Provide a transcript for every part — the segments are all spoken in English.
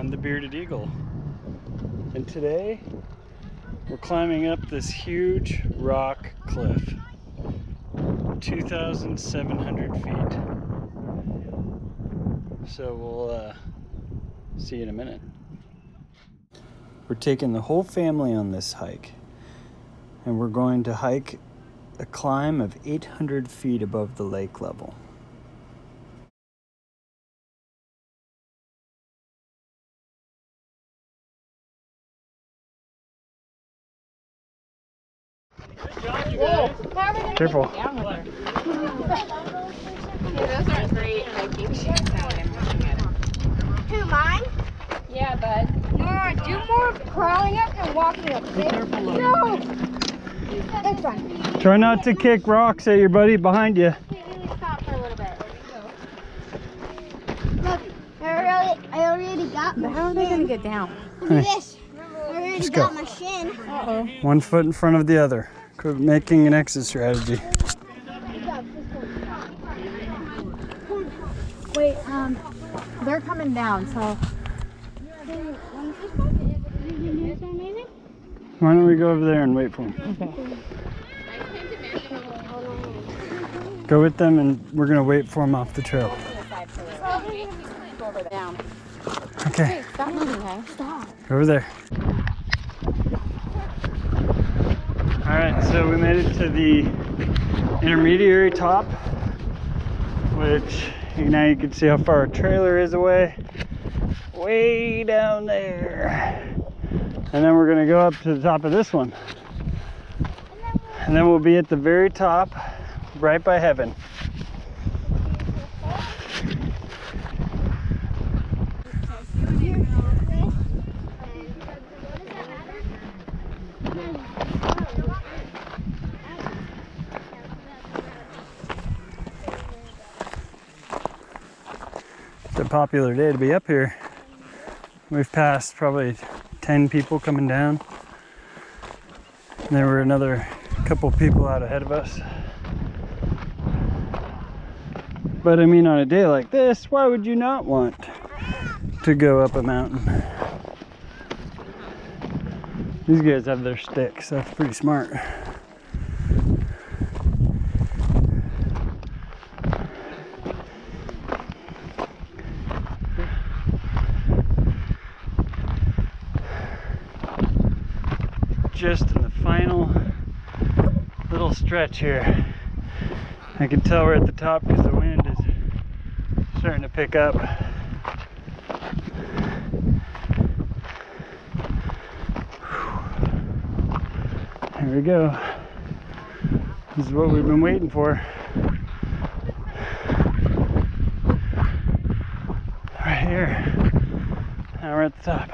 I'm the Bearded Eagle, and today we're climbing up this huge rock cliff, 2,700 feet. So we'll see you in a minute. We're taking the whole family on this hike, and we're going to hike a climb of 800 feet above the lake level. Good job, you guys. Careful. Yeah, those aren't great hiking shoes now that I'm looking at them. Who, mine? Yeah, bud. No, do more crawling up and walking up. Be careful, though. No! It's fine. Try not to kick rocks at your buddy behind you. Really stop for a little bit. Look, I already got my But how are they going to get down? Look at this. I already got my shin. Uh-oh. One foot in front of the other. Quit making an exit strategy. Wait, they're coming down, so. Why don't we go over there and wait for them? Okay. Go with them, and we're gonna wait for them off the trail. Okay. Stop moving, hey? Stop. Over there. All right, so we made it to the intermediary top, which now you can see how far our trailer is away. Way down there. And then we're gonna go up to the top of this one. And then we'll be at the very top, right by heaven. It's a popular day to be up here. We've passed probably 10 people coming down. And there were another couple people out ahead of us. But I mean, on a day like this, why would you not want to go up a mountain? These guys have their sticks, that's pretty smart. Just in the final little stretch here. I can tell we're at the top because the wind is starting to pick up. Here we go. This is what we've been waiting for. Right here. Now we're at the top.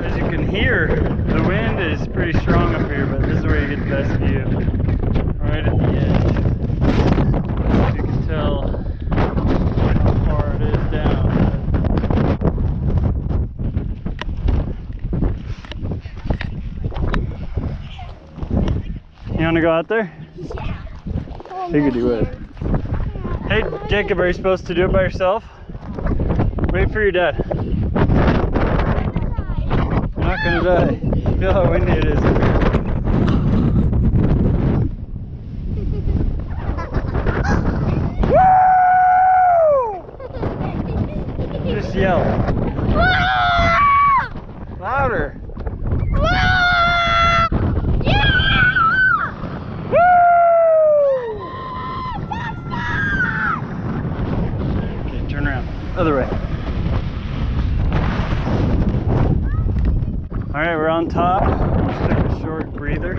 As you can hear, the wind is pretty strong up here, but this is where you get the best view. Right at the edge. You can tell how far it is down. You want to go out there? Figured you would. Hey, Jacob, are you supposed to do it by yourself? Wait for your dad. You're not gonna die. Feel how windy it is up here. Woo! Just yell. Louder. Okay, turn around. Other way. Alright, we're on top. Just took a short breather.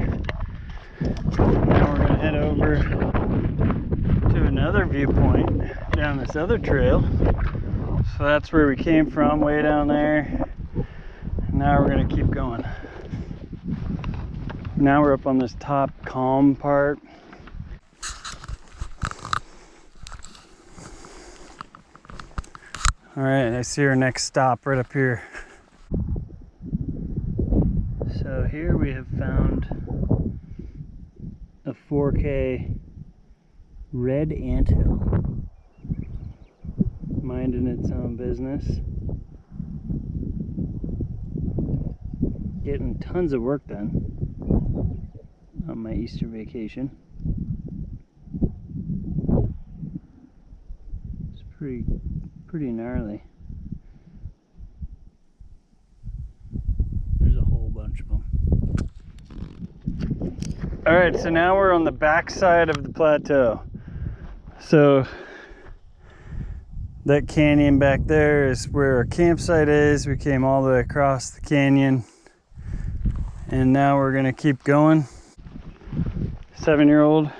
Now we're going to head over to another viewpoint down this other trail. So that's where we came from, way down there. And now we're going to keep going. Now we're up on this top calm part. Alright, I see our next stop right up here. So here we have found a 4K red anthill minding its own business, getting tons of work done on my Easter vacation. It's pretty gnarly. There's a whole bunch of them. All right, so now we're on the back side of the plateau. So that canyon back there is where our campsite is. We came all the way across the canyon, and now we're gonna keep going. 7-year-old,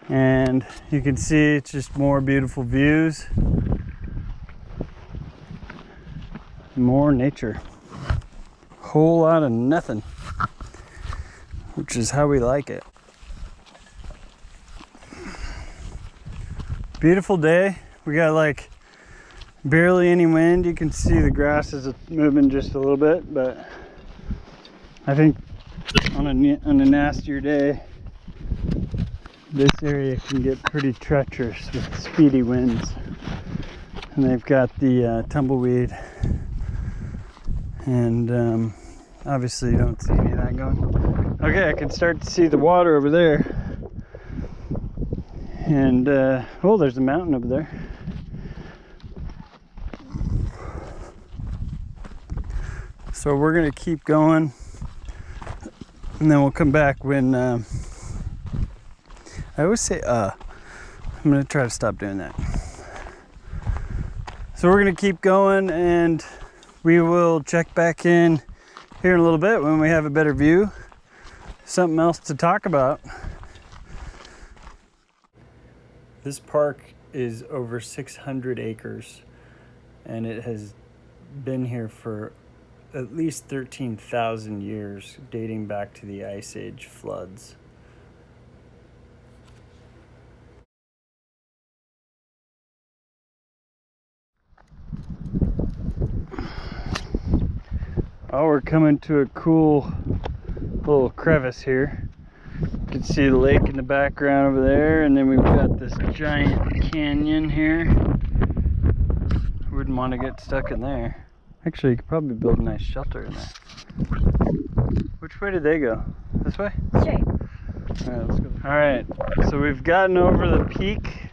and you can see it's just more beautiful views, more nature, whole lot of nothing, which is how we like it. Beautiful day. We got like barely any wind. You can see the grass is moving just a little bit, but I think on a nastier day, this area can get pretty treacherous with speedy winds. And they've got the tumbleweed, and obviously you don't see any of that going. Okay, I can start to see the water over there. And oh, there's a mountain over there. So we're gonna keep going, and then we'll come back when I always say I'm gonna try to stop doing that. So we're gonna keep going, and we will check back in here in a little bit when we have a better view, something else to talk about. This park is over 600 acres, and it has been here for at least 13,000 years, dating back to the Ice Age floods. Oh, we're coming to a cool little crevice here. You can see the lake in the background over there, and then we've got this giant canyon here. Wouldn't want to get stuck in there. Actually, you could probably build a nice shelter in there. Which way did they go? This way? Straight. Alright, let's go. Alright, so we've gotten over the peak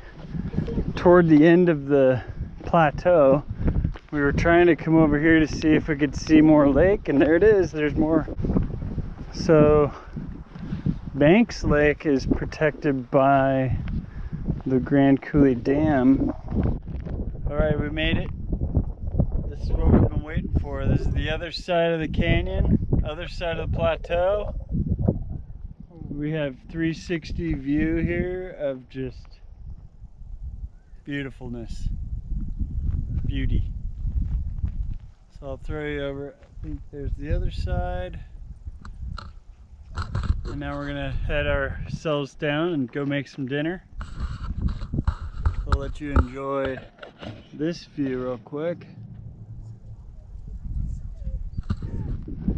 toward the end of the plateau. We were trying to come over here to see if we could see more lake, and there it is, there's more. So Banks Lake is protected by the Grand Coulee Dam. Alright, we made it. This is what we've been waiting for. This is the other side of the canyon, other side of the plateau. We have 360 view here of just beautifulness, beauty. So I'll throw you over. I think there's the other side. And now we're gonna head ourselves down and go make some dinner. I'll let you enjoy this view real quick.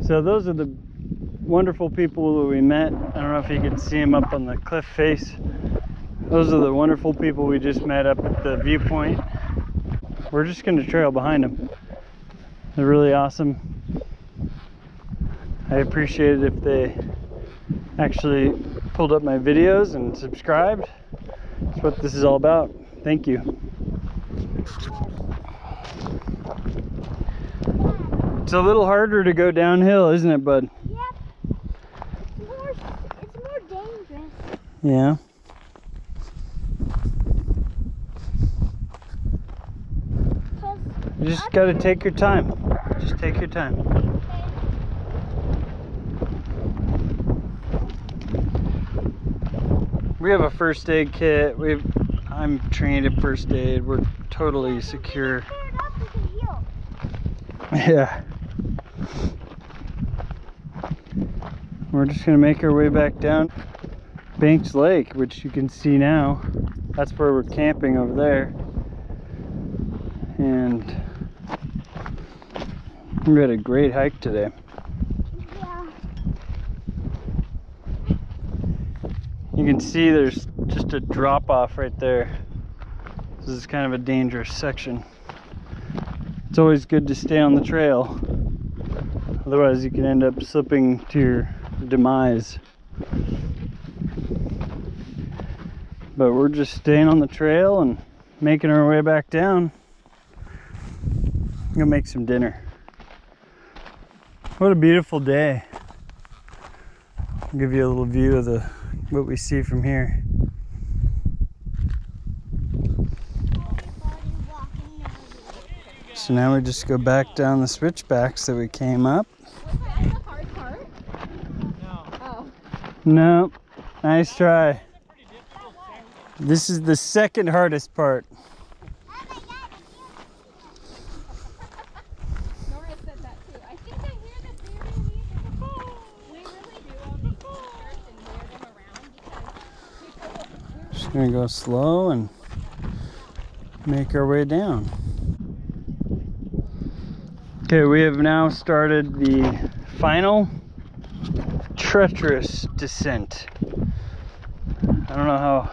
So those are the wonderful people that we met. I don't know if you can see them up on the cliff face. Those are the wonderful people we just met up at the viewpoint. We're just gonna trail behind them. They're really awesome. I appreciate it if they actually pulled up my videos and subscribed. That's what this is all about. Thank you. It's a little harder to go downhill, isn't it, bud? Yep. It's more dangerous. Yeah. You just gotta take your time. Just take your time. We have a first aid kit. I'm trained at first aid. We're totally secure. Yeah. We're just gonna make our way back down Banks Lake, which you can see now. That's where we're camping over there. And we had a great hike today. You can see there's just a drop off right there. This is kind of a dangerous section. It's always good to stay on the trail. Otherwise you can end up slipping to your demise. But we're just staying on the trail and making our way back down. I'm gonna make some dinner. What a beautiful day. I'll give you a little view of what we see from here. So now we just go back down the switchbacks that we came up. Was that the hard part? No. Oh. No, nice try. This is the second hardest part. Nora said that too. I think I hear that they really need the phone. We really do on the phone. And wear them around because Just gonna go slow and make our way down. Okay, we have now started the final treacherous descent. I don't know how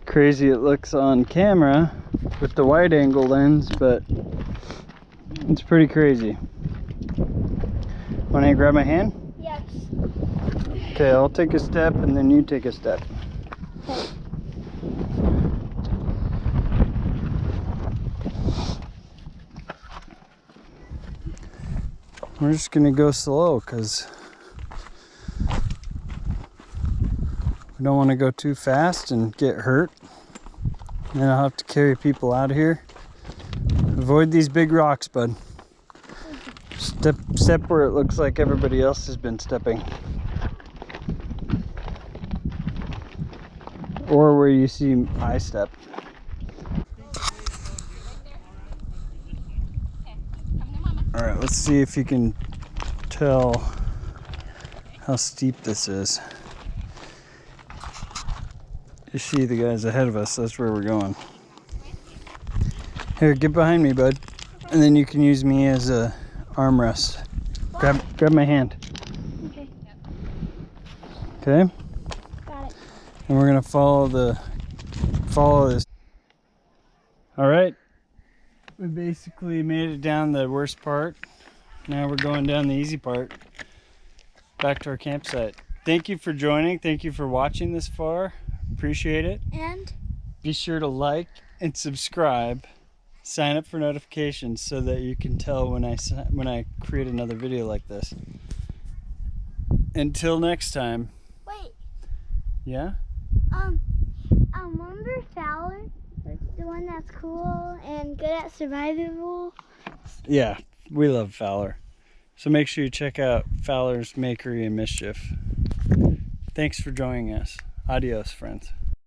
crazy it looks on camera with the wide angle lens, but it's pretty crazy. Want to grab my hand? yes. Okay, I'll take a step and then you take a step. We're just gonna go slow because we don't want to go too fast and get hurt. Then I'll have to carry people out of here. Avoid these big rocks, bud. Step where it looks like everybody else has been stepping. Or where you see I step. All right, let's see if you can tell how steep this is. You see the guys ahead of us, that's where we're going. Here, get behind me, bud. And then you can use me as a armrest. Grab my hand. Okay. Okay? Got it. And we're gonna follow this. All right. We basically made it down the worst part. Now we're going down the easy part. Back to our campsite. Thank you for joining. Thank you for watching this far. Appreciate it. And Be sure to like and subscribe. Sign up for notifications so that you can tell when I create another video like this. Until next time. wait, Yeah? remember Fowler? The one that's cool and good at survival? Yeah, we love Fowler. So make sure you check out Fowler's Makery and Mischief. Thanks for joining us. Adios, friends.